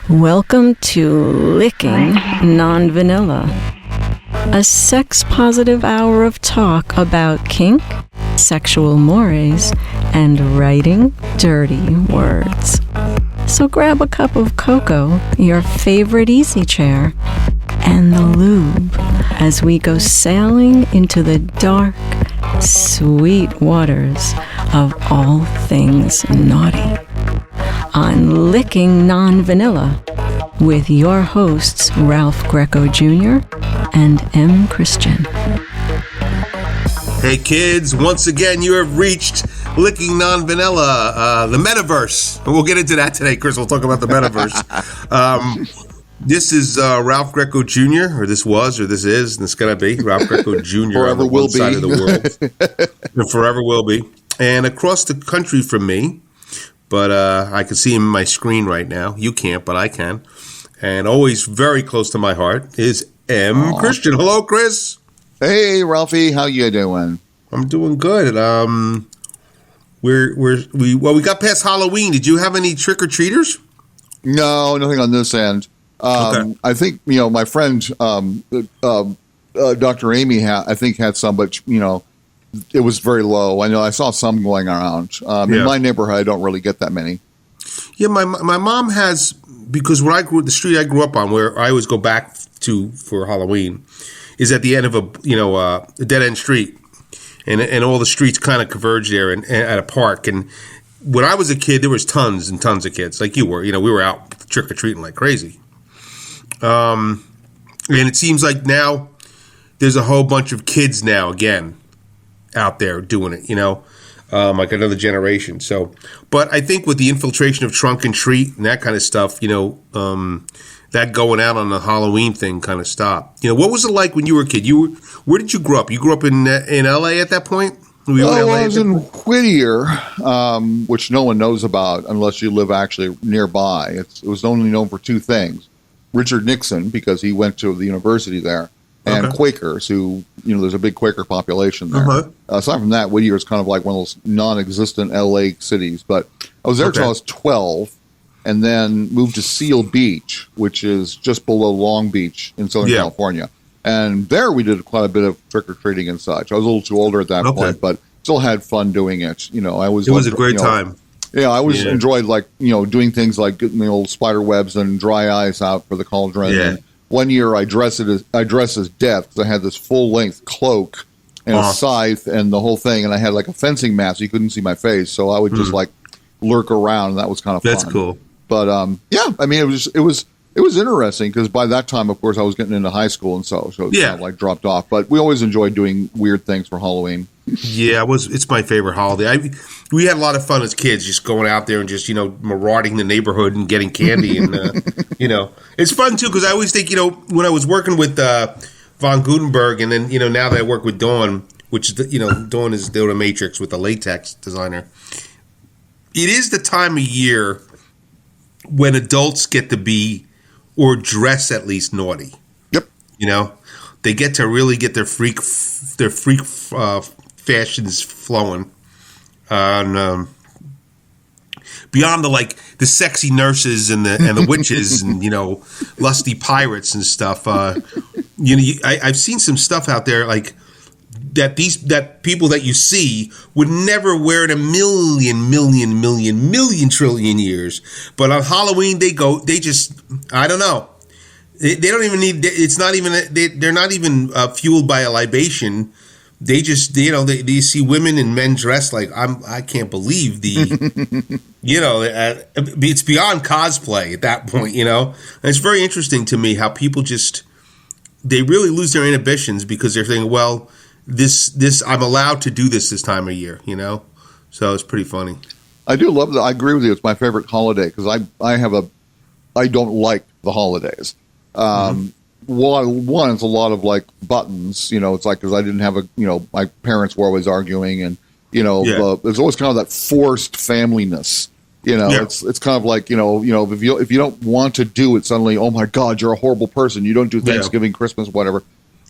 Welcome to Licking Non-Vanilla, a sex-positive hour of talk about kink, sexual mores, and writing dirty words. So grab a cup of cocoa, your favorite easy chair, and the lube as we go sailing into the dark, sweet waters of all things naughty on Licking Non-Vanilla with your hosts Ralph Greco Jr. and M. Christian. Hey kids, once again you have reached Licking Non-Vanilla, the Metaverse. And we'll get into that today, Chris. We'll talk about the Metaverse. This is Ralph Greco Jr., or this was, or this is, and it's going to be Ralph Greco Jr. Forever on the will one side be. of the world. And forever will be. And across the country from me, but I can see him in my screen right now. You can't, but I can. And always very close to my heart is M. Aww. Christian. Hello, Chris. Hey, Ralphie, how you doing? I'm doing good. We got past Halloween. Did you have any trick or treaters? No, nothing on this end. Okay. I think my friend Dr. Amy had some, but it was very low. I know I saw some going around. In my neighborhood, I don't really get that many. Yeah, my mom has, because the street I grew up on, where I always go back to for Halloween, is at the end of a dead end street, and all the streets kind of converge there and at a park. And when I was a kid, there was tons and tons of kids, like you were. We were out trick or treating like crazy. And it seems like now there's a whole bunch of kids now again out there doing it, like another generation. So, but I think with the infiltration of trunk and treat and that kind of stuff, that going out on the Halloween thing kind of stopped. What was it like when you were a kid? Where did you grow up? You grew up in L.A. at that point? I was in Whittier, which no one knows about unless you live actually nearby. It was only known for two things: Richard Nixon, because he went to the university there, and Quakers, who, there's a big Quaker population there. Aside from that, Whittier is kind of like one of those non-existent LA cities. But I was there until I was 12, and then moved to Seal Beach, which is just below Long Beach in Southern California. And there we did quite a bit of trick-or-treating and such. I was a little too older at that point, but still had fun doing it. It was a great time. Yeah, I always enjoyed doing things like getting the old spider webs and dry ice out for the cauldron. Yeah. And one year I dressed as Death because I had this full-length cloak and a scythe and the whole thing, and I had like a fencing mask so you couldn't see my face, so I would just lurk around, and that was kind of fun. That's cool. But it was interesting because by that time, of course, I was getting into high school, and so it kind of dropped off. But we always enjoyed doing weird things for Halloween. Yeah, it's my favorite holiday. We had a lot of fun as kids, just going out there and just marauding the neighborhood and getting candy, and it's fun too because I always think when I was working with von Gutenberg, and then now that I work with Dawn, which is Dawn is doing a Matrix with the latex designer. It is the time of year when adults get to be, or dress at least, naughty. Yep. They get to really get their freak fashions flowing. And beyond the sexy nurses and the witches and lusty pirates and stuff. I've seen some stuff out there like that people that you see would never wear in a million trillion years, but on Halloween they just I don't know, they don't even need, it's not even, they're not even fueled by a libation. They just they see women and men dressed like I can't believe the it's beyond cosplay at that point. And it's very interesting to me how people they really lose their inhibitions because they're thinking, well, this I'm allowed to do this time of year, so it's pretty funny. I do love that. I agree with you. It's my favorite holiday because I don't like the holidays. One, it's a lot of buttons. It's like because I didn't have my parents were always arguing, and there's always kind of that forced familyness. It's kind of like if you don't want to do it, suddenly, oh my God, you're a horrible person. You don't do Thanksgiving, Christmas, whatever.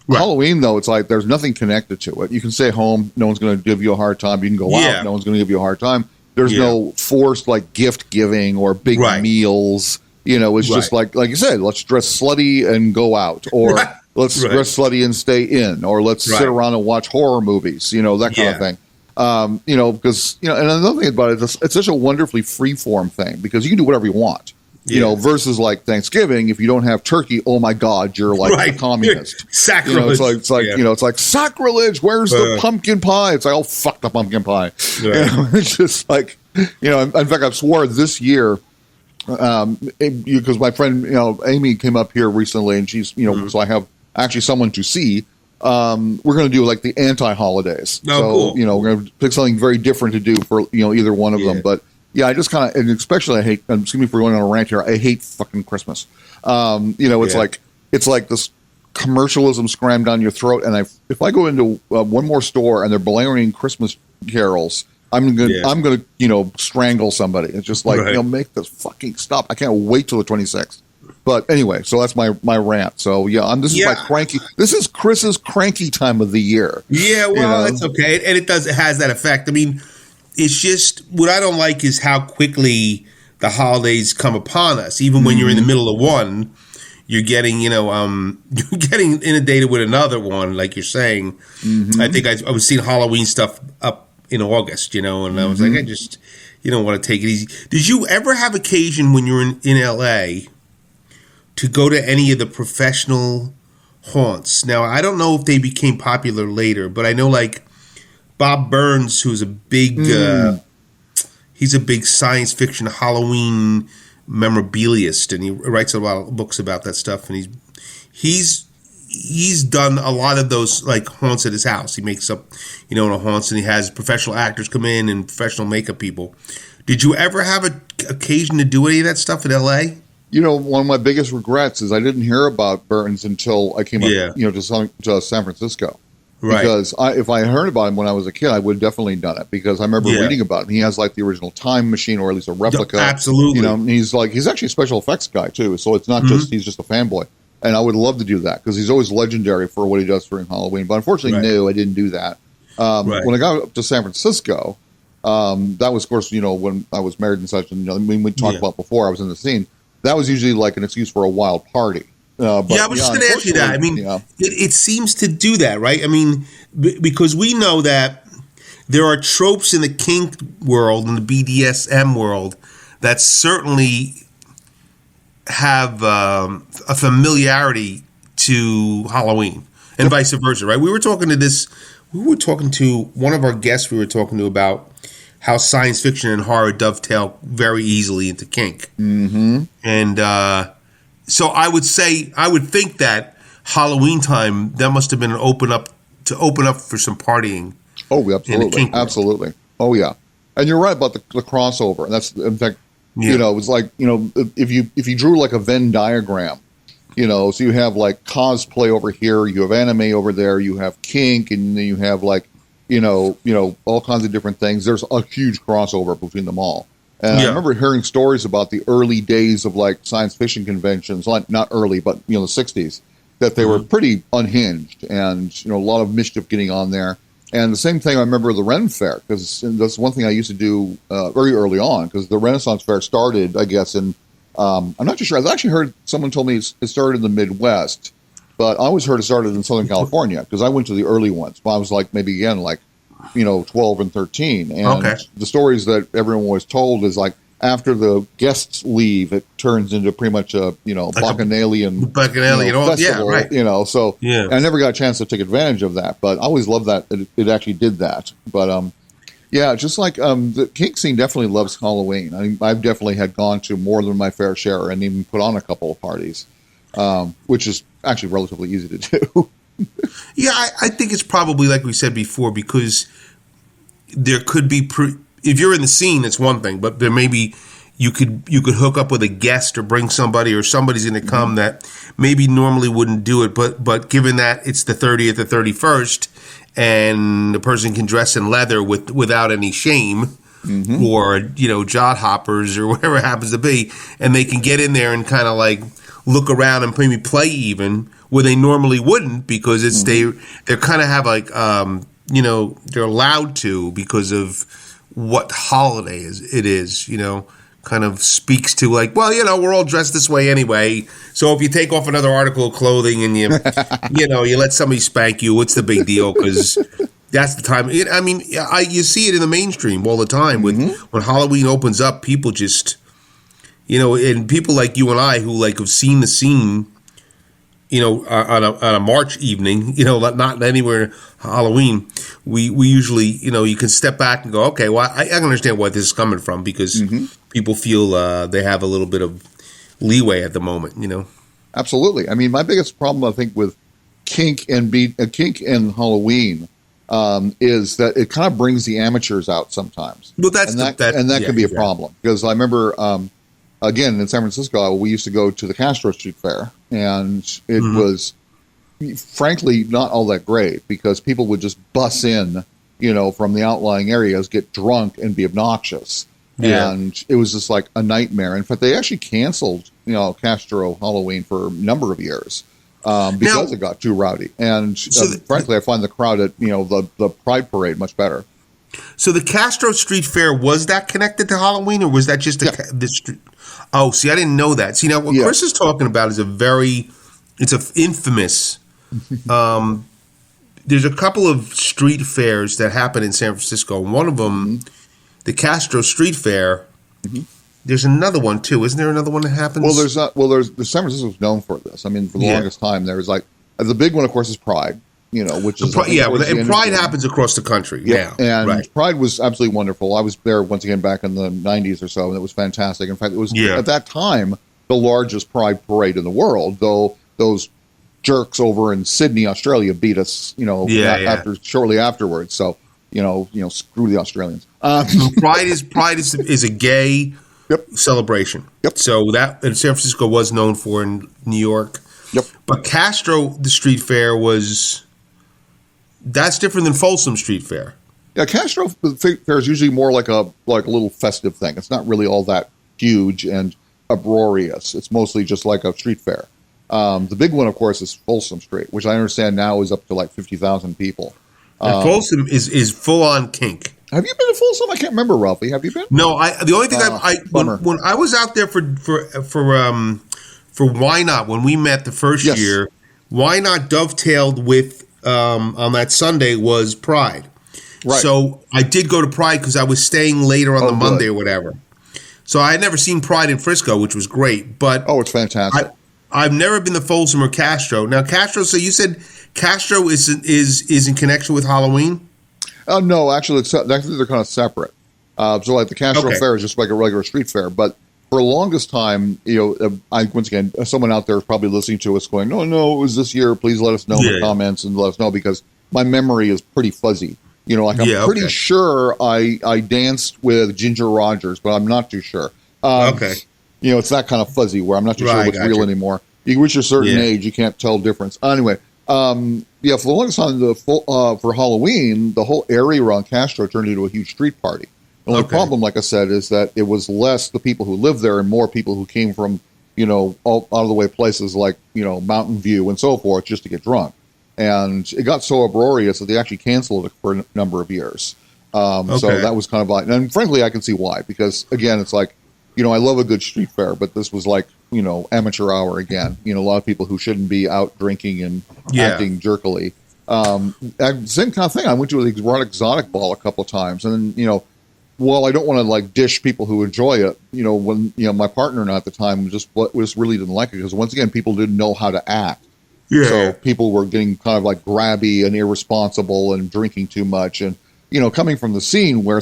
Right. Halloween, though, it's like there's nothing connected to it. You can stay home. No one's going to give you a hard time. You can go out. No one's going to give you a hard time. There's no forced gift giving or big meals. It's just like you said, let's dress slutty and go out, or let's dress slutty and stay in, or let's sit around and watch horror movies, that kind of thing. Because, and another thing about it, it's such a wonderfully free-form thing, because you can do whatever you want. Versus like Thanksgiving, if you don't have turkey, oh my God, you're like a communist. Sacrilege. It's like sacrilege. Where's the pumpkin pie? It's like, oh, fuck the pumpkin pie. It's just like, in fact, I've swore this year, because my friend, Amy came up here recently, and she's, so I have actually someone to see. We're going to do like the anti-holidays. Cool. We're going to pick something very different to do for, either one of them. But yeah, I just kind of, and especially I hate, excuse me for going on a rant here, I hate fucking Christmas. It's like this commercialism scrammed down your throat. And if I go into one more store and they're blaring Christmas carols, I'm gonna strangle somebody. It's just like, make this fucking stop. I can't wait till the 26th. But anyway, so that's my rant. So yeah, this is my cranky. This is Chris's cranky time of the year. Yeah, well, that's okay, and it has that effect. I mean, it's just what I don't like is how quickly the holidays come upon us. Even when you're in the middle of one, you're getting you're getting inundated with another one, like you're saying. I think I was seeing Halloween stuff up in August, and I was like, I just don't want to take it easy. Did you ever have occasion when you were in LA to go to any of the professional haunts? Now, I don't know if they became popular later, but I know like Bob Burns, who's a big, he's a big science fiction Halloween memorabilist, and he writes a lot of books about that stuff. And he's done a lot of those like haunts at his house. He makes up, in a haunts, and he has professional actors come in and professional makeup people. Did you ever have an occasion to do any of that stuff in L.A.? One of my biggest regrets is I didn't hear about Burns until I came up, to San Francisco. Right. Because if I had heard about him when I was a kid, I would have definitely done it, because I remember reading about him. He has like the original time machine, or at least a replica. Absolutely. And he's actually a special effects guy too. So it's not just, he's just a fanboy. And I would love to do that, because he's always legendary for what he does during Halloween. But unfortunately, no, I didn't do that. When I got up to San Francisco, that was, of course, when I was married and such, and we talked about before I was in the scene. That was usually like an excuse for a wild party. I was just going to ask you that. I mean, it seems to do that, right? I mean, because we know that there are tropes in the kink world and the BDSM world that certainly have a familiarity to Halloween, and vice versa, right? We were talking to one of our guests. We were talking to about how science fiction and horror dovetail very easily into kink. And so I would think that Halloween time, that must have been an open up for some partying. Oh, absolutely. Absolutely. Oh, yeah. And you're right about the crossover. That's, in fact, it's like, if you drew like a Venn diagram, so you have like cosplay over here, you have anime over there, you have kink, and then you have like, all kinds of different things. There's a huge crossover between them all. And I remember hearing stories about the early days of like science fiction conventions, not early, but the 60s, that they were pretty unhinged, and a lot of mischief getting on there. And the same thing I remember the Ren Fair, because that's one thing I used to do very early on, because the Renaissance Fair started, I guess, in I'm not too sure. I've actually heard someone told me it started in the Midwest, but I always heard it started in Southern California, because I went to the early ones. I was like maybe again like 12 and 13, and the stories that everyone was told is like after the guests leave, it turns into pretty much a bacchanalian festival, So I never got a chance to take advantage of that, but I always loved that it actually did that. But just like the kink scene definitely loves Halloween. I've definitely had gone to more than my fair share, and even put on a couple of parties, which is actually relatively easy to do. I think it's probably like we said before, because there could be if you're in the scene, it's one thing, but there maybe you could hook up with a guest or bring somebody, or somebody's going to come that maybe normally wouldn't do it, but given that it's the 30th or 31st, and the person can dress in leather without any shame, or jod hoppers or whatever it happens to be, and they can get in there and kind of like look around and maybe play even where they normally wouldn't, because it's they're kind of have like they're allowed to because of what holiday it is, kind of speaks to like, well, we're all dressed this way anyway. So if you take off another article of clothing and you let somebody spank you, what's the big deal? Because that's the time. You see it in the mainstream all the time. When Halloween opens up, people just, and people like you and I who like have seen the scene, on a March evening, not anywhere Halloween, we usually, you can step back and go, okay, well, I can understand where this is coming from because people feel they have a little bit of leeway at the moment, Absolutely. I mean, my biggest problem, I think, with kink and Halloween is that it kind of brings the amateurs out sometimes. Well, that can be a problem because I remember. Again, in San Francisco, we used to go to the Castro Street Fair, and it was, frankly, not all that great because people would just bus in, from the outlying areas, get drunk, and be obnoxious. Yeah. And it was just like a nightmare. In fact, they actually canceled, Castro Halloween for a number of years because it got too rowdy. And frankly, I find the crowd at, the Pride Parade much better. So the Castro Street Fair, was that connected to Halloween, or was that just the street? Oh, see, I didn't know that. See, now what Chris is talking about is it's an infamous. There's a couple of street fairs that happen in San Francisco. One of them, the Castro Street Fair. There's another one too. Isn't there another one that happens? Well, there's San Francisco's known for this. I mean, for the longest time, there was like the big one, of course, is Pride. Which is and Pride happens across the country. Yeah, and Pride was absolutely wonderful. I was there once again back in the '90s or so, and it was fantastic. In fact, it was at that time the largest Pride parade in the world. Though those jerks over in Sydney, Australia, beat us, shortly afterwards. So screw the Australians. Pride is a gay celebration. Yep. So that and San Francisco was known for in New York. Yep. But Castro, the street fair that's different than Folsom Street Fair. Yeah, Castro Fair is usually more like a little festive thing. It's not really all that huge and uproarious. It's mostly just like a street fair. The big one, of course, is Folsom Street, which I understand now is up to like 50,000 people. And Folsom is full on kink. Have you been to Folsom? I can't remember, Ralphie. Have you been? No, the only thing when I was out there for Why Not, when we met the first year, Why Not dovetailed with on that Sunday was Pride. Right. So I did go to Pride because I was staying later on the Monday or whatever. So I had never seen Pride in Frisco, which was great. But it's fantastic. I've never been to Folsom or Castro. Now Castro. So you said Castro is in connection with Halloween? No, actually they're kind of separate. So like the Castro Fair is just like a regular street fair, but for the longest time, once again, someone out there is probably listening to us going, no, it was this year. Please let us know in the comments and let us know because my memory is pretty fuzzy. I'm pretty sure I danced with Ginger Rogers, but I'm not too sure. It's that kind of fuzzy where I'm not too sure what's real anymore. You reach a certain age, you can't tell the difference. Anyway, for the longest time, for Halloween, the whole area around Castro turned into a huge street party. The only problem, like I said, is that it was less the people who lived there and more people who came from, all out of the way places like, Mountain View and so forth just to get drunk. And it got so uproarious that they actually canceled it for a number of years. So that was kind of like, and frankly, I can see why, because again, it's like, I love a good street fair, but this was like, amateur hour again. A lot of people who shouldn't be out drinking and acting jerkily. Same kind of thing. I went to the exotic ball a couple of times, and then, well, I don't want to like dish people who enjoy it. When my partner and I at the time just really didn't like it because once again, people didn't know how to act. Yeah. So people were getting kind of like grabby and irresponsible and drinking too much, and coming from the scene where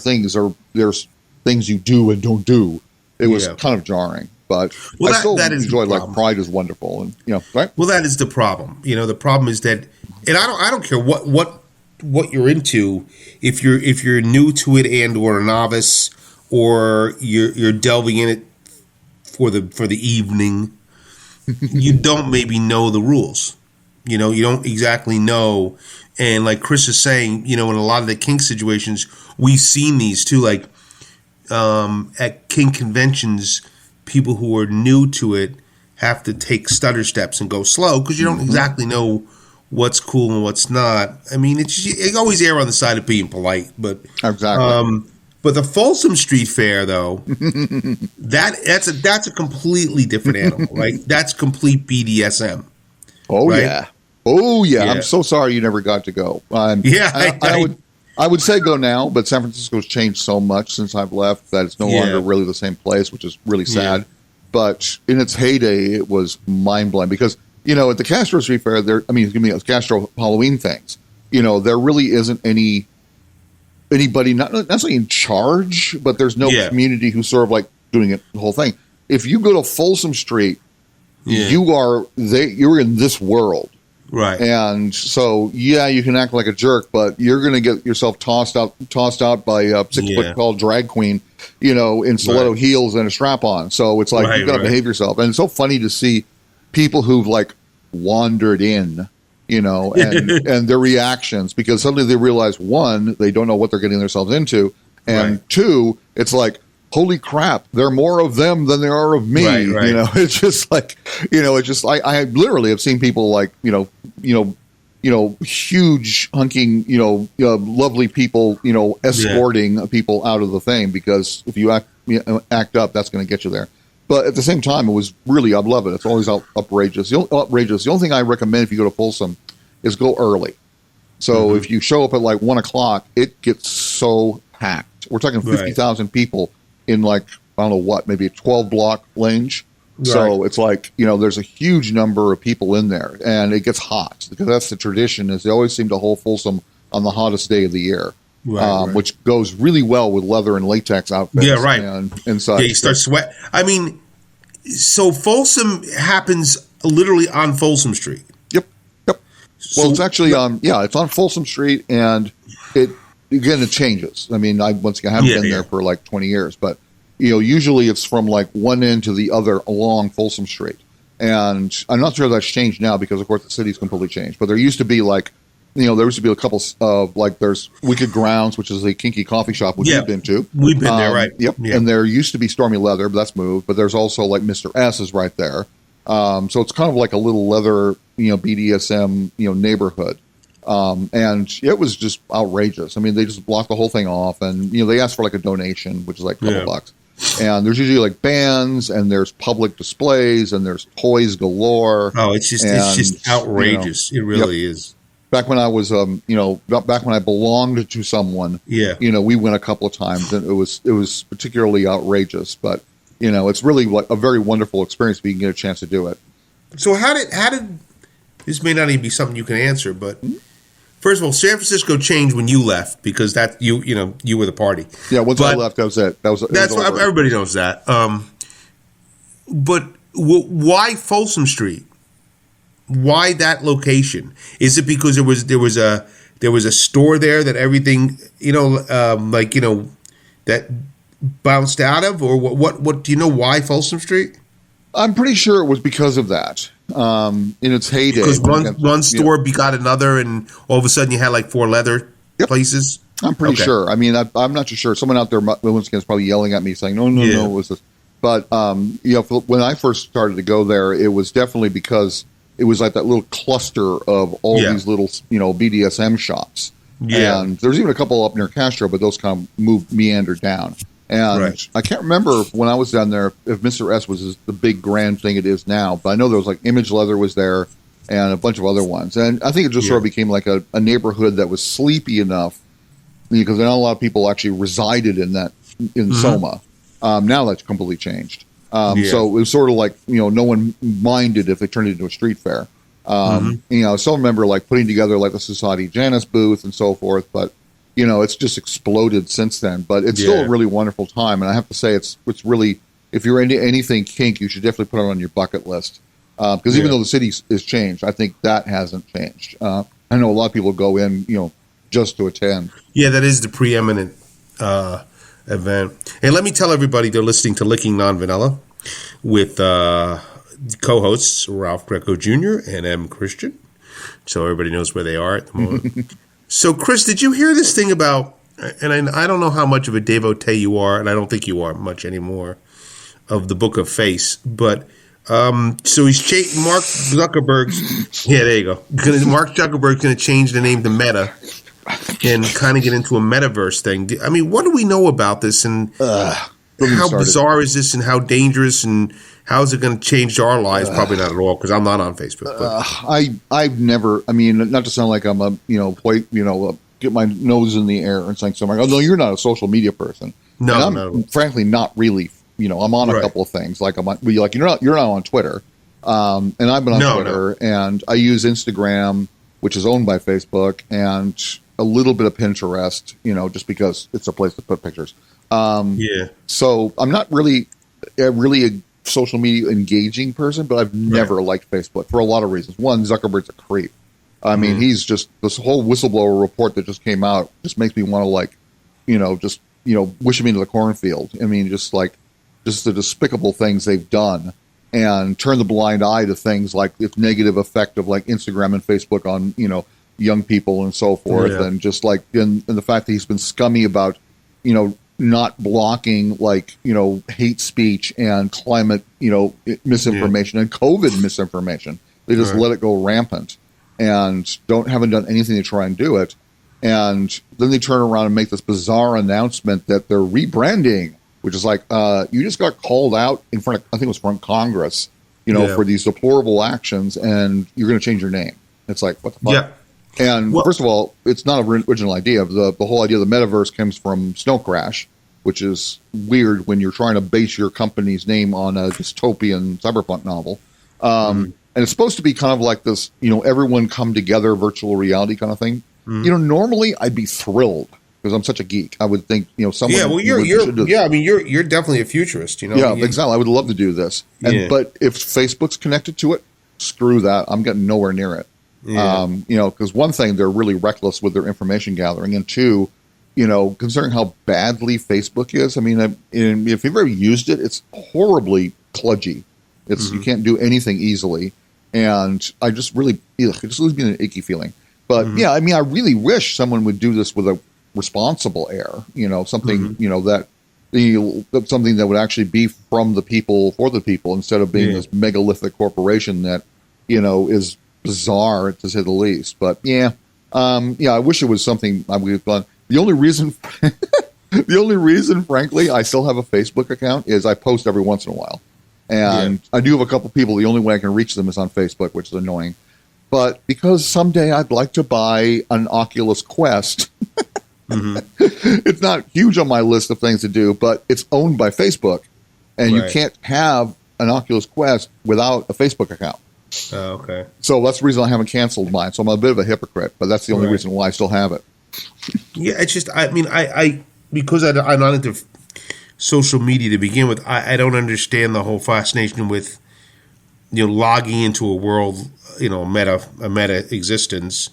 there's things you do and don't do. It was kind of jarring, but I still enjoyed like Pride is wonderful, and right. Well, that is the problem. The problem is that, and I don't care what you're into, if you're new to it and or a novice, or you're delving in it for the evening, you don't maybe know the rules. You don't exactly know. And like Chris is saying, in a lot of the kink situations, we've seen these too. Like at kink conventions, people who are new to it have to take stutter steps and go slow because you don't exactly know what's cool and what's not. I mean, it always err on the side of being polite, but exactly. But the Folsom Street Fair, though, that's a completely different animal, right? That's complete BDSM. Oh right? yeah. Oh yeah. Yeah. I'm so sorry you never got to go. I would say go now, but San Francisco's changed so much since I've left that it's no longer really the same place, which is really sad. Yeah. But in its heyday, it was mind blowing because at the Castro Street Fair, Castro Halloween things. There really isn't anybody not necessarily in charge, but there's no community who's sort of like doing it the whole thing. If you go to Folsom Street, you're in this world. Right. And so, you can act like a jerk, but you're going to get yourself tossed out by a 6-foot tall drag queen, in stiletto heels and a strap on. So it's like, you've got to behave yourself. And it's so funny to see people who've like wandered in, and their reactions, because suddenly they realize, one, they don't know what they're getting themselves into. And two, it's like, holy crap, there are more of them than there are of me. Right. It's just like, I literally have seen people like, huge hunking, lovely people, escorting people out of the thing, because if you act up, that's going to get you there. But at the same time, it was really, I love it. It's always outrageous. The only thing I recommend if you go to Folsom is go early. So if you show up at like 1 o'clock, it gets so packed. We're talking 50,000 people in like, I don't know what, maybe a 12-block range. Right. So it's like, there's a huge number of people in there, and it gets hot, because that's the tradition, is they always seem to hold Folsom on the hottest day of the year, which goes really well with leather and latex outfits. Yeah, right. And such. Yeah, you start sweat. I mean, so Folsom happens literally on Folsom Street. Yep. Well, it's actually it's on Folsom Street, and it changes. I mean, I haven't been there for like 20 years, but usually it's from like one end to the other along Folsom Street. And I'm not sure that's changed now, because of course the city's completely changed. But there used to be like, there used to be a couple of like, there's Wicked Grounds, which is a kinky coffee shop, which we've been to. We've been there, right? Yep. Yeah. And there used to be Stormy Leather, but that's moved. But there's also like Mr. S is right there. So it's kind of like a little leather, BDSM, neighborhood. And it was just outrageous. I mean, they just blocked the whole thing off, and they asked for like a donation, which is like a couple bucks. And there's usually like bands, and there's public displays, and there's toys galore. Oh, it's just outrageous. It really is. Back when I was, back when I belonged to someone, we went a couple of times, and it was particularly outrageous. But it's really like a very wonderful experience if you can get a chance to do it. So how did this may not even be something you can answer, but first of all, San Francisco changed when you left, because that you were the party. Yeah, once I left, that was it. That's what everybody knows that. But why Folsom Street? Why that location? Is it because there was a store there that everything that bounced out of, or what do you know why Folsom Street? I'm pretty sure it was because of that. In its heyday, because one store begot another, and all of a sudden you had like 4 leather places. I'm pretty sure. I mean, I'm not too sure. Someone out there once again is probably yelling at me saying, "No, it was this." But when I first started to go there, it was definitely because it was like that little cluster of all these little BDSM shops. Yeah. And there's even a couple up near Castro, but those kind of meandered down. And I can't remember when I was down there if Mr. S was the big grand thing it is now, but I know there was like Image Leather was there and a bunch of other ones. And I think it just sort of became like a neighborhood that was sleepy enough, because not a lot of people actually resided in Soma. Now that's completely changed. So it was sort of like, no one minded if they turned it into a street fair. I still remember like putting together like the Society Janus booth and so forth, but it's just exploded since then. But it's still a really wonderful time, and I have to say it's really, if you're into anything kink, you should definitely put it on your bucket list. Because even though the city has changed, I think that hasn't changed. I know a lot of people go in, just to attend. Yeah, that is the preeminent event. And let me tell everybody they're listening to Licking Non-Vanilla with co-hosts Ralph Greco Jr. and M. Christian. So everybody knows where they are at the moment. So, Chris, did you hear this thing about, and I don't know how much of a devotee you are, and I don't think you are much anymore, of the Book of Face, but so he's Mark Zuckerberg's, there you go. Mark Zuckerberg's going to change the name to Meta, and kind of get into a metaverse thing. I mean, what do we know about this, and how bizarre is this, and how dangerous, and how is it going to change our lives? Probably not at all, because I'm not on Facebook. I've never. I mean, not to sound like I'm a get my nose in the air and saying something. Oh no, you're not a social media person. No, I'm frankly not really. I'm on a couple of things. Like you're not on Twitter, and I've been on Twitter, and I use Instagram, which is owned by Facebook, and a little bit of Pinterest. Just because it's a place to put pictures. So I'm not really a social media engaging person, but I've never liked Facebook for a lot of reasons. One, Zuckerberg's a creep. I mean, he's just, this whole whistleblower report that just came out just makes me want to wish him into the cornfield. I mean, just the despicable things they've done, and turn the blind eye to things like its negative effect of like Instagram and Facebook on, young people and so forth. And just like, and the fact that he's been scummy about, not blocking hate speech and climate, misinformation and COVID misinformation. They just let it go rampant and haven't done anything to try and do it. And then they turn around and make this bizarre announcement that they're rebranding, which is like, you just got called out in front of, I think it was front Congress, for these deplorable actions, and you're going to change your name. It's like, what the fuck? Yeah. And first of all, it's not an original idea. The whole idea of the metaverse comes from Snow Crash, which is weird when you're trying to base your company's name on a dystopian cyberpunk novel. And it's supposed to be kind of like this, everyone come together virtual reality kind of thing. Normally I'd be thrilled because I'm such a geek. I would think, someone. Yeah, well, you're definitely a futurist, Yeah, exactly. I would love to do this. But if Facebook's connected to it, screw that. I'm getting nowhere near it. Yeah. Because one thing, they're really reckless with their information gathering, and two, considering how badly Facebook is, I mean, if you've ever used it, it's horribly kludgy. It's you can't do anything easily, and I just really, it just leaves me an icky feeling. But yeah, I mean, I really wish someone would do this with a responsible air. Something that something that would actually be from the people for the people, instead of being this megalithic corporation that is bizarre to say the least. But I wish it was something I would have done. The only reason, frankly, I still have a Facebook account is I post every once in a while, and I do have a couple people. The only way I can reach them is on Facebook, which is annoying. But because someday I'd like to buy an Oculus Quest, it's not huge on my list of things to do, but it's owned by Facebook, and you can't have an Oculus Quest without a Facebook account. Oh, okay. So that's the reason I haven't canceled mine. So I'm a bit of a hypocrite, but that's the only reason why I still have it. Yeah, it's just, I mean, I because I'm not into social media to begin with, I don't understand the whole fascination with, logging into a world, a meta existence.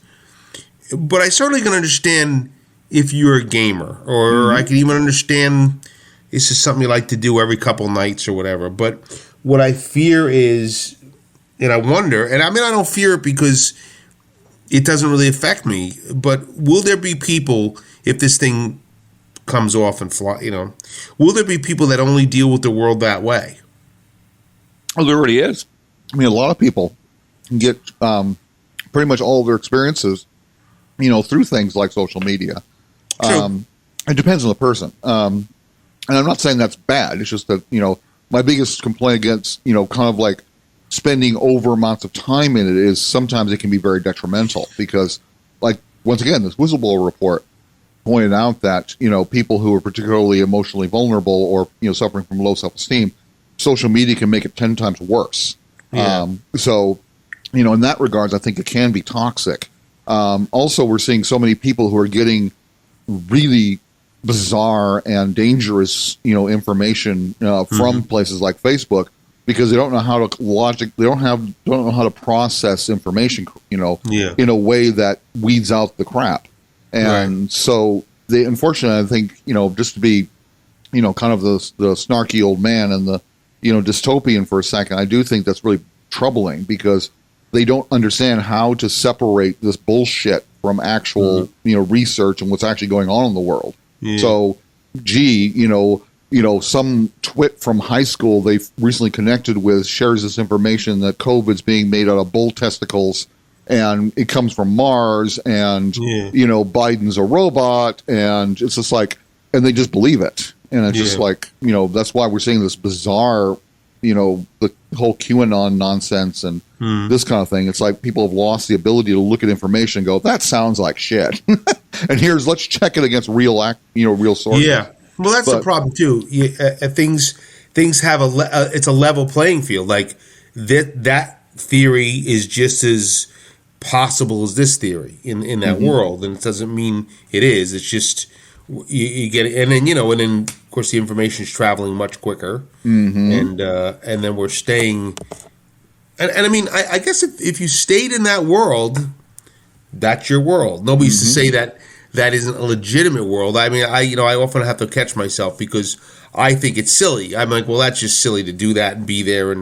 But I certainly can understand if you're a gamer, or I can even understand this is something you like to do every couple nights or whatever. But what I fear is, and I wonder, and I mean, I don't fear it because it doesn't really affect me, but will there be people, if this thing comes off and fly, will there be people that only deal with the world that way? Oh, there already is. I mean, a lot of people get pretty much all of their experiences, through things like social media. True. It depends on the person. And I'm not saying that's bad. It's just that, my biggest complaint against, kind of like spending over amounts of time in it is sometimes it can be very detrimental because, like, once again, this whistleblower report pointed out that, people who are particularly emotionally vulnerable or, suffering from low self-esteem, social media can make it 10 times worse. Yeah. So, in that regards, I think it can be toxic. Also, we're seeing so many people who are getting really bizarre and dangerous, information from places like Facebook, because they don't know how to don't know how to process information, in a way that weeds out the crap. And so they, unfortunately, I think, just to be, kind of the snarky old man and the, dystopian for a second, I do think that's really troubling because they don't understand how to separate this bullshit from actual, research and what's actually going on in the world. Yeah. So, some twit from high school they've recently connected with shares this information that COVID's being made out of bull testicles and it comes from Mars, and Biden's a robot, and it's just like, and they just believe it, and it's just like, that's why we're seeing this bizarre, the whole QAnon nonsense and this kind of thing. It's like people have lost the ability to look at information and go, that sounds like shit, and let's check it against real sources. Yeah, well, that's the problem too. Things have it's a level playing field. Like that theory is just as possible as this theory in that world, and it doesn't mean it is. It's just you get it, and then of course the information is traveling much quicker, and then we're staying. And I mean, I guess if you stayed in that world, that's your world. Nobody used to say that isn't a legitimate world. I mean, I often have to catch myself because I think it's silly. I'm like, well, that's just silly to do that and be there.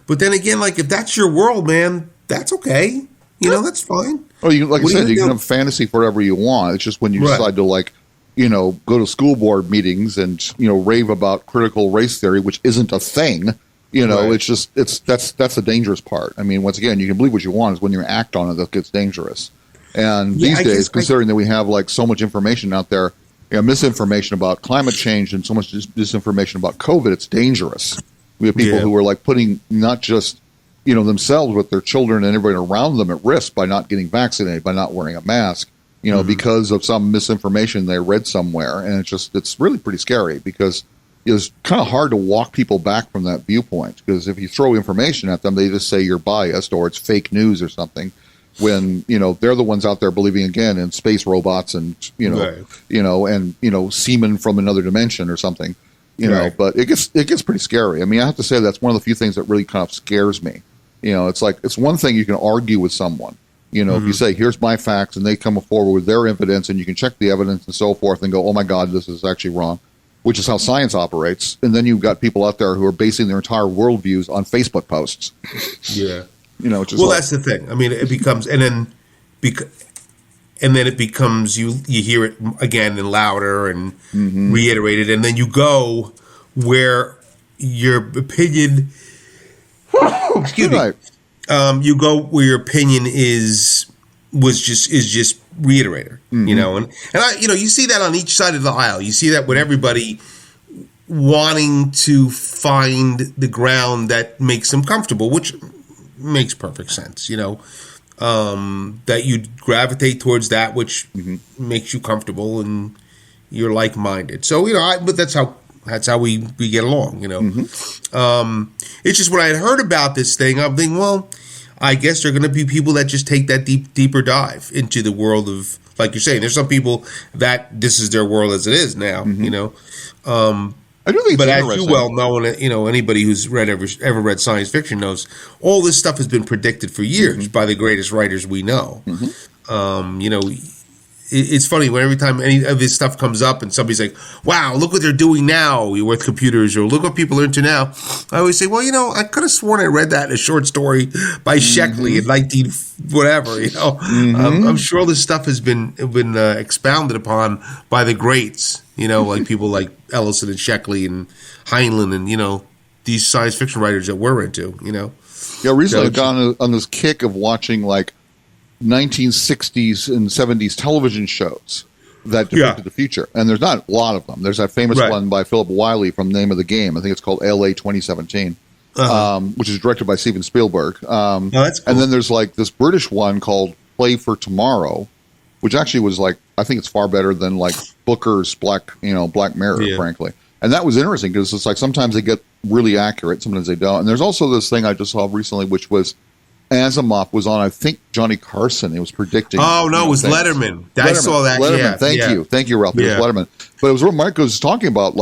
But then again, like, if that's your world, man, that's okay. That's fine. Oh, like I said, you can have fantasy for whatever you want. It's just when you decide to go to school board meetings and, rave about critical race theory, which isn't a thing. It's just, that's the dangerous part. I mean, once again, you can believe what you want. Is when you act on it that gets dangerous. And these days, considering that we have so much information out there, misinformation about climate change and so much disinformation about COVID, it's dangerous. We have people who are putting not just themselves, but their children and everybody around them at risk by not getting vaccinated, by not wearing a mask, because of some misinformation they read somewhere. And it's really pretty scary because it's kind of hard to walk people back from that viewpoint, because if you throw information at them, they just say you're biased or it's fake news or something, when they're the ones out there believing again in space robots and semen from another dimension or something, but it gets pretty scary. I mean, I have to say that's one of the few things that really kind of scares me. It's one thing you can argue with someone, if you say, here's my facts, and they come forward with their evidence, and you can check the evidence and so forth and go, oh my God, this is actually wrong, which is how science operates. And then you've got people out there who are basing their entire worldviews on Facebook posts. Yeah. That's the thing. I mean, it becomes, and then it becomes you hear it again and louder and reiterated, and then you go where your opinion. Excuse me. You go where your opinion is just reiterated. And you see that on each side of the aisle. You see that with everybody wanting to find the ground that makes them comfortable, which makes perfect sense, that you gravitate towards that which makes you comfortable and you're like-minded. So, but that's how we get along, It's just when I had heard about this thing, I'm thinking, well, I guess there are going to be people that just take that deeper dive into the world of, like you're saying, there's some people that this is their world as it is now, I do think, but as you well know, and anybody who's ever read science fiction knows, all this stuff has been predicted for years by the greatest writers we know. It's funny when every time any of this stuff comes up and somebody's like, wow, look what they're doing now with computers, or look what people are into now. I always say, well, I could have sworn I read that in a short story by Sheckley in 19 whatever. I'm sure this stuff has been expounded upon by the greats. Like people like Ellison and Sheckley and Heinlein and these science fiction writers that we're into. Yeah, recently I've gone on this kick of watching 1960s and 70s television shows that depicted the future. And there's not a lot of them. There's that famous one by Philip Wiley from Name of the Game. I think it's called LA 2017, which is directed by Steven Spielberg. That's cool. And then there's this British one called Play for Tomorrow, which actually was I think it's far better than Booker's Black Mirror, frankly. And that was interesting because it's sometimes they get really accurate, sometimes they don't. And there's also this thing I just saw recently, which was Asimov was on, I think, Johnny Carson. He was predicting. Oh, no, it was things. Letterman. I saw that. Letterman. Thank you, Ralph. It was Letterman. But it was what Mike was talking about,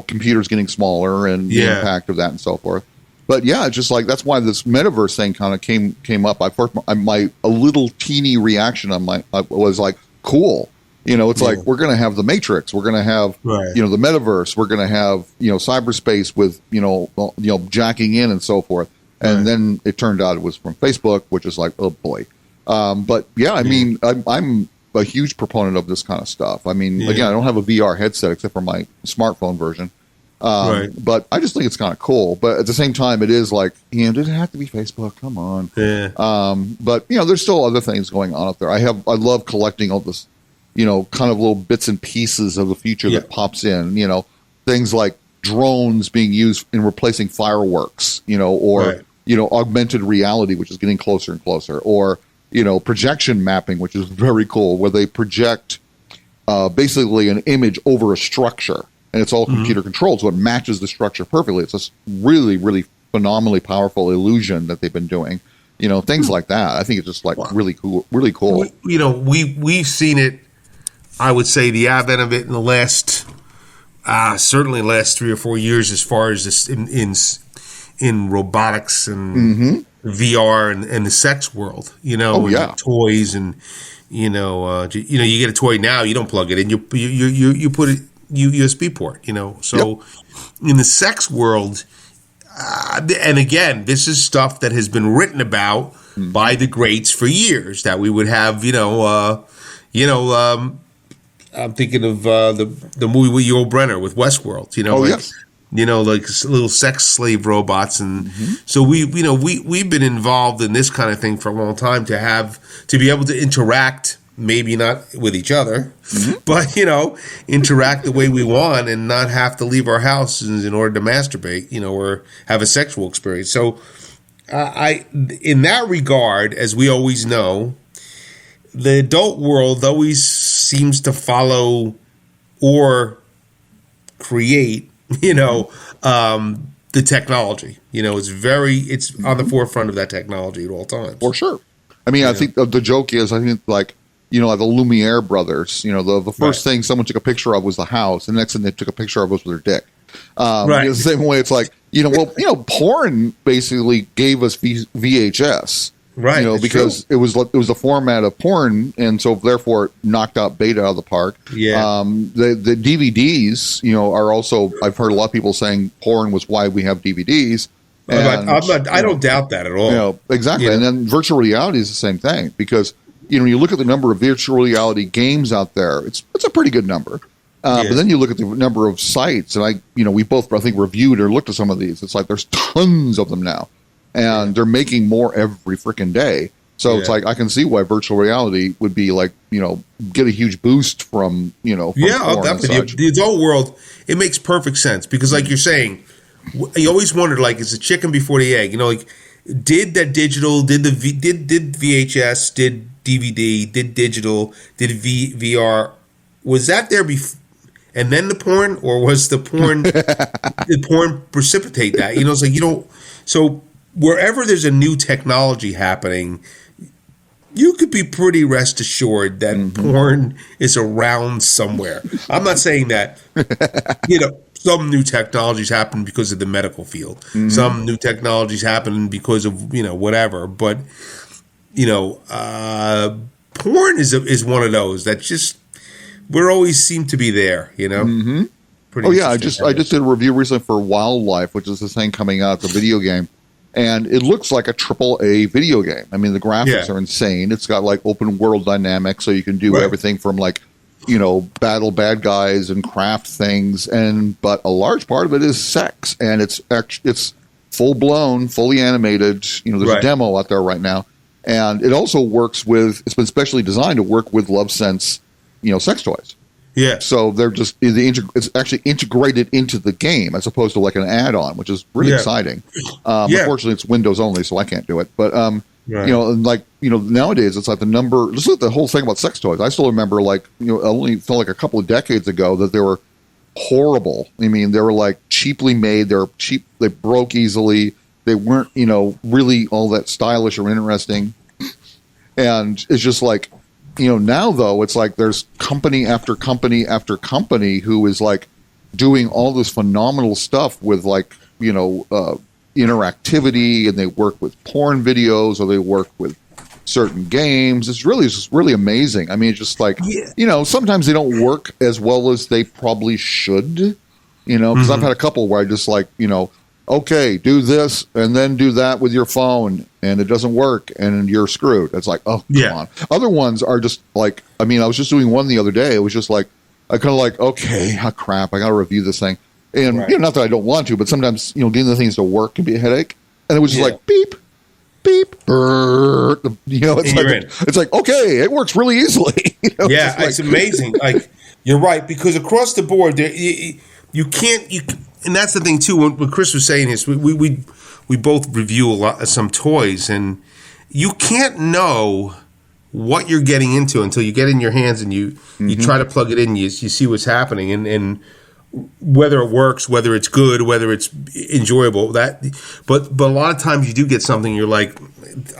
computers getting smaller and the impact of that and so forth. But yeah, it's just that's why this metaverse thing kind of came up. My a little teeny reaction on was cool. It's we're going to have the Matrix. We're going to have the metaverse. We're going to have cyberspace with jacking in and so forth. And then it turned out it was from Facebook, which is oh boy. But yeah, I mean, I'm a huge proponent of this kind of stuff. I mean, again, I don't have a VR headset except for my smartphone version. Right. But I just think it's kind of cool. But at the same time, it is like, does it have to be Facebook? Come on. Yeah. But there's still other things going on up there. I love collecting all this, kind of little bits and pieces of the future that pops in. Things like drones being used in replacing fireworks. Or Right. Augmented reality, which is getting closer and closer, or projection mapping, which is very cool, where they project basically an image over a structure, and it's all computer controlled, so it matches the structure perfectly. It's a really, really phenomenally powerful illusion that they've been doing. Things like that. I think it's just like really cool, really cool. We've seen it. I would say the advent of it in the last, certainly last 3 or 4 years, as far as this in robotics and VR and the sex world, and toys and you get a toy now, you don't plug it in, you put it USB port, So in the sex world, and again, this is stuff that has been written about by the greats for years, that we would have, I'm thinking of the movie with Yul Brynner with Westworld, Yes. Like little sex slave robots, and so we've been involved in this kind of thing for a long time, to be able to interact, maybe not with each other, but interact the way we want and not have to leave our houses in order to masturbate, or have a sexual experience. So, in that regard, as we always know, the adult world always seems to follow or create the technology. It's on the forefront of that technology at all times. For sure. I mean, I think the joke is, like the Lumiere brothers, the first thing someone took a picture of was the house, and the next thing they took a picture of was their dick. Right. The same way it's like, porn basically gave us VHS. Right. Because it was the format of porn, and so therefore it knocked out beta out of the park. Yeah. The DVDs, are also, I've heard a lot of people saying porn was why we have DVDs. And, I don't doubt that at all. Exactly. Yeah. And then virtual reality is the same thing, because you look at the number of virtual reality games out there, it's a pretty good number. But then you look at the number of sites, and we both, I think, reviewed or looked at some of these. It's like there's tons of them now. And they're making more every freaking day. So it's like, I can see why virtual reality would be like, get a huge boost from, from porn and such. The adult world, it makes perfect sense, because like you're saying, you always wondered, like, is the chicken before the egg? Like, did that digital, did VHS, did DVD, did digital, did VR, was that there before? And then the porn, or was the porn, did porn precipitate that? It's like, so wherever there's a new technology happening, you could be pretty rest assured that porn is around somewhere. I'm not saying that, some new technologies happen because of the medical field. Some new technologies happen because of, whatever. But, porn is one of those that just, we always seem to be there, Pretty I just did a review recently for Wildlife, which is this thing coming out, the video game. And it looks like a AAA video game. I mean, the graphics are insane. It's got like open world dynamics, so you can do everything from like, battle bad guys and craft things. But a large part of it is sex, and it's full blown, fully animated. There's a demo out there right now, and it also works with. It's been specially designed to work with LoveSense, sex toys. Yeah. So they're just it's actually integrated into the game as opposed to like an add-on, which is really exciting. Unfortunately, it's Windows only, so I can't do it. But nowadays it's like the number. Just look at the whole thing about sex toys. I still remember, like, it only felt like a couple of decades ago that they were horrible. I mean, they were like cheaply made. They were cheap. They broke easily. They weren't really all that stylish or interesting. And it's just like. Now though, it's like there's company after company after company who is like doing all this phenomenal stuff with like, interactivity, and they work with porn videos, or they work with certain games. It's just really amazing. I mean, it's just like, sometimes they don't work as well as they probably should, because I've had a couple where I just like, okay, do this and then do that with your phone, and it doesn't work, and you're screwed. It's like, oh, come on. Other ones are just like, I mean, I was just doing one the other day. It was just like, I kind of like, okay, crap, I got to review this thing. And not that I don't want to, but sometimes getting the things to work can be a headache. And it was just like beep, beep, it's like okay, it works really easily. It's amazing. Like you're right, because across the board, you can't. And that's the thing too. What Chris was saying is we both review some toys, and you can't know what you're getting into until you get in your hands and you try to plug it in. You see what's happening, and whether it works, whether it's good, whether it's enjoyable. But a lot of times you do get something you're like,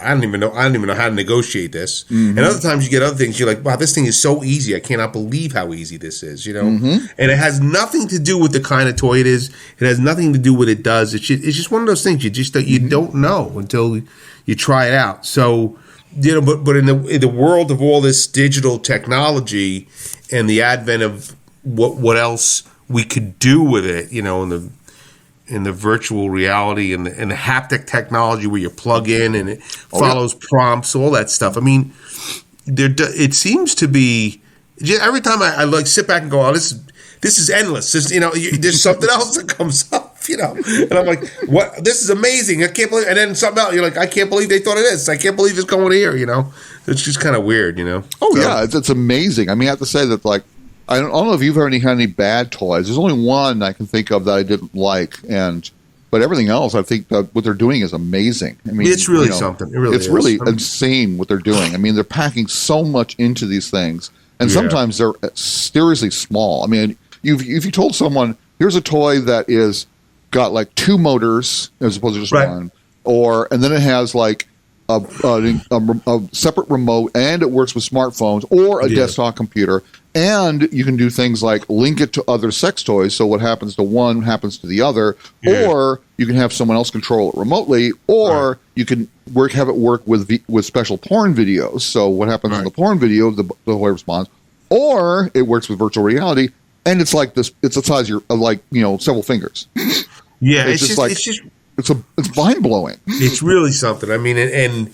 I don't even know how to negotiate this. And other times you get other things you're like, wow, this thing is so easy. I cannot believe how easy this is. And it has nothing to do with the kind of toy it is. It has nothing to do with what it does. It's just one of those things you don't know until you try it out. So but in the world of all this digital technology and the advent of what else we could do with it, in the virtual reality and the haptic technology where you plug in and it follows prompts, all that stuff. I mean, it seems to be every time I like sit back and go, oh, this is endless. There's something else that comes up, and I'm like, what? This is amazing. I can't believe. And then something else, you're like, I can't believe they thought of this. I can't believe it's going here. It's just kind of weird. It's amazing. I mean, I have to say that I don't know if you've ever had any bad toys. There's only one I can think of that I didn't like, but everything else, I think that what they're doing is amazing. I mean, it's really something. It really is. Really insane what they're doing. I mean, they're packing so much into these things, and sometimes they're seriously small. I mean, if you told someone, here's a toy that is got like 2 motors as opposed to just one, and then it has like a separate remote, and it works with smartphones or a desktop computer. And you can do things like link it to other sex toys, so what happens to one happens to the other, or you can have someone else control it remotely, or you can have it work with special porn videos. So what happens in the porn video, the toy responds, or it works with virtual reality, and it's like this. It's the size of your several fingers. Yeah, it's mind blowing. It's really something. I mean, and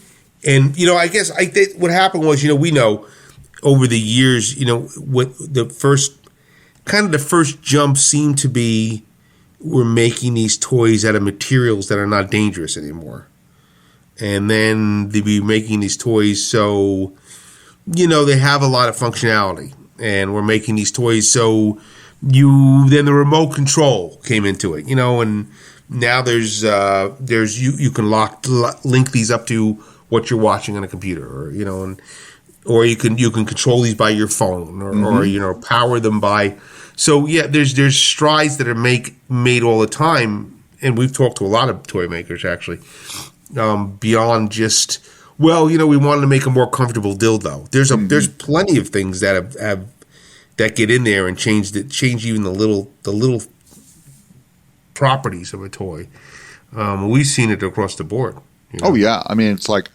I guess I think what happened was we know. Over the years, what the first jump seemed to be, we're making these toys out of materials that are not dangerous anymore. And then they'd be making these toys so, they have a lot of functionality. And we're making these toys so then the remote control came into it, and now there's you can link these up to what you're watching on a computer, or you can control these by your phone, or power them by. So there's strides that are made all the time, and we've talked to a lot of toy makers actually, beyond just we wanted to make a more comfortable dildo. There's plenty of things that have that get in there and change even the little properties of a toy. We've seen it across the board. Oh yeah, I mean it's like.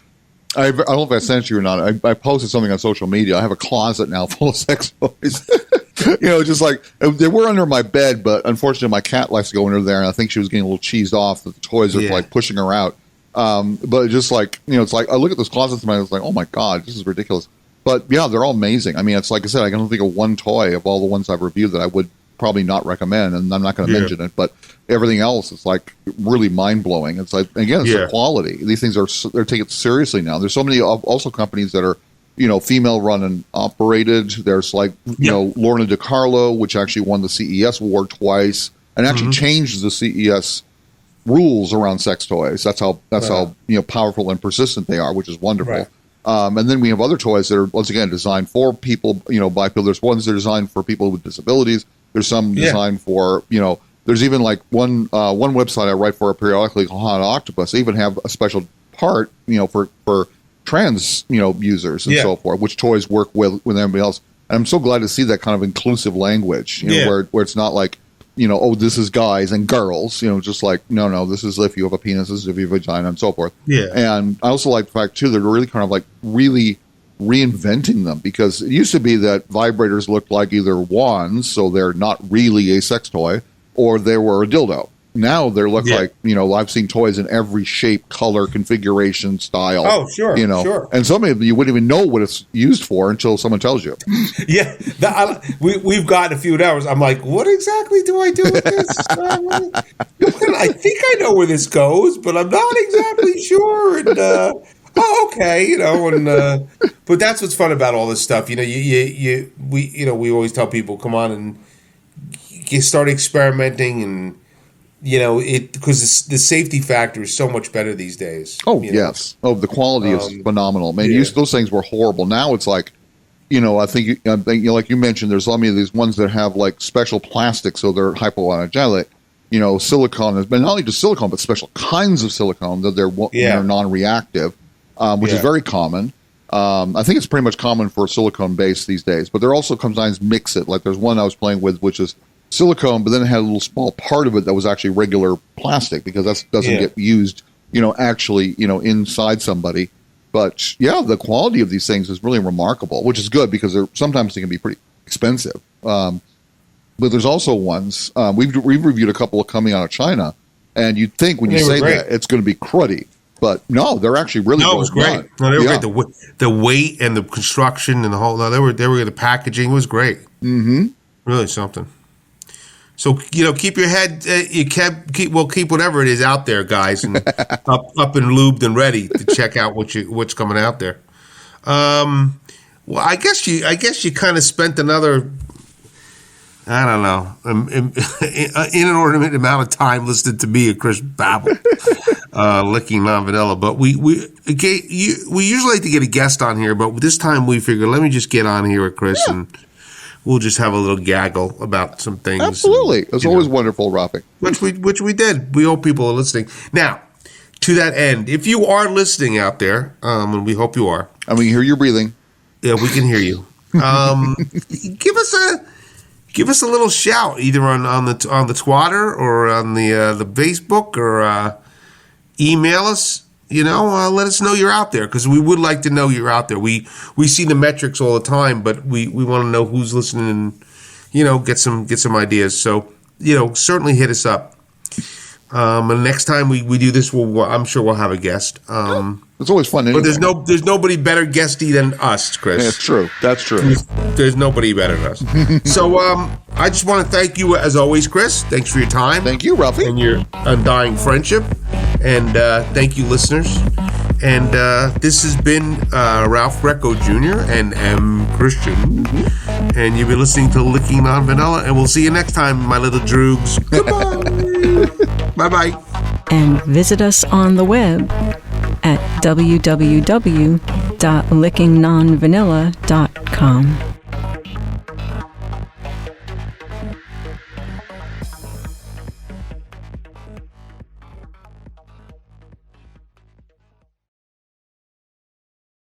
I don't know if I sent you or not. I posted something on social media. I have a closet now full of sex toys. Just like they were under my bed, but unfortunately my cat likes to go under there, and I think she was getting a little cheesed off that the toys are like pushing her out. But just like it's like I look at this closet and I was like, oh my god, this is ridiculous. But yeah, they're all amazing. I mean, it's like I said, I can think of one toy of all the ones I've reviewed that I would probably not recommend, and I'm not going to mention it, but everything else is like really mind blowing. It's like, again, it's the quality. These things they're taken seriously now. There's so many also companies that are female run and operated. There's like Lorna DiCarlo, which actually won the CES award twice and actually changed the CES rules around sex toys. That's how powerful and persistent they are, which is wonderful. And then we have other toys that are once again designed for people, by people. There's ones that are designed for people with disabilities. There's some designed for, there's even like one website I write for periodically called Hot Octopus. They even have a special part, for trans, users and so forth, which toys work with everybody else. And I'm so glad to see that kind of inclusive language, where it's not like, oh, this is guys and girls, just like, no, this is if you have a penis, this is if you have a vagina and so forth. Yeah. And I also like the fact, too, they're really kind of like really reinventing them, because it used to be that vibrators looked like either wands, so they're not really a sex toy, or they were a dildo. now they look like, I've seen toys in every shape, color, configuration, style. Oh, sure, sure. And some of them you wouldn't even know what it's used for until someone tells you. Yeah, we've gotten a few hours. I'm like, what exactly do I do with this? I think I know where this goes, but I'm not exactly sure. And okay, but that's what's fun about all this stuff. We always tell people, come on and you start experimenting, and because the safety factor is so much better these days. Oh, yes. Oh, the quality is phenomenal. Man, those things were horrible. Now it's like, I think like you mentioned, there's so many of these ones that have like special plastic, so they're hypoallergenic. Silicone has been not only just silicone, but special kinds of silicone that they're non-reactive, which is very common. I think it's pretty much common for silicone base these days, but there also sometimes mix it. Like there's one I was playing with, which is silicone, but then it had a little small part of it that was actually regular plastic, because that doesn't get used, actually, inside somebody. But the quality of these things is really remarkable, which is good because sometimes they can be pretty expensive. But there's also ones we've reviewed a couple of coming out of China, and you'd think when you say that it's going to be cruddy, but no, they're actually really it was great. No, they were great. The weight and the construction and the whole. No, they were the packaging was great. Mm-hmm. Really something. So keep your head. Keep whatever it is out there, guys, and up and lubed and ready to check out what's coming out there. Well, I guess you kind of spent another, I don't know, inordinate amount of time listening to me and Chris babble, licking non-vanilla. But we usually like to get a guest on here, but this time we figured let me just get on here with Chris and. We'll just have a little gaggle about some things. Absolutely. It's always wonderful, Rafi. Which we did. We hope people are listening. Now, to that end, if you are listening out there, and we hope you are. And we hear you breathing. Yeah, we can hear you. Give us a little shout, either on the Twitter or on the Facebook, or email us. Let us know you're out there, because we would like to know you're out there. We see the metrics all the time, but we want to know who's listening and, get some ideas. So, certainly hit us up. And next time we do this, I'm sure we'll have a guest. It's always fun. Anyway. But there's nobody better guesty than us, Chris. Yeah, it's true. That's true. There's nobody better than us. So I just want to thank you, as always, Chris. Thanks for your time. Thank you, Rafi. And your undying friendship. And thank you, listeners. And this has been Ralph Recco Jr. and M. Christian. And you've been listening to Licking Non Vanilla. And we'll see you next time, my little droogs. Goodbye. Bye-bye. And visit us on the web at www.lickingnonvanilla.com.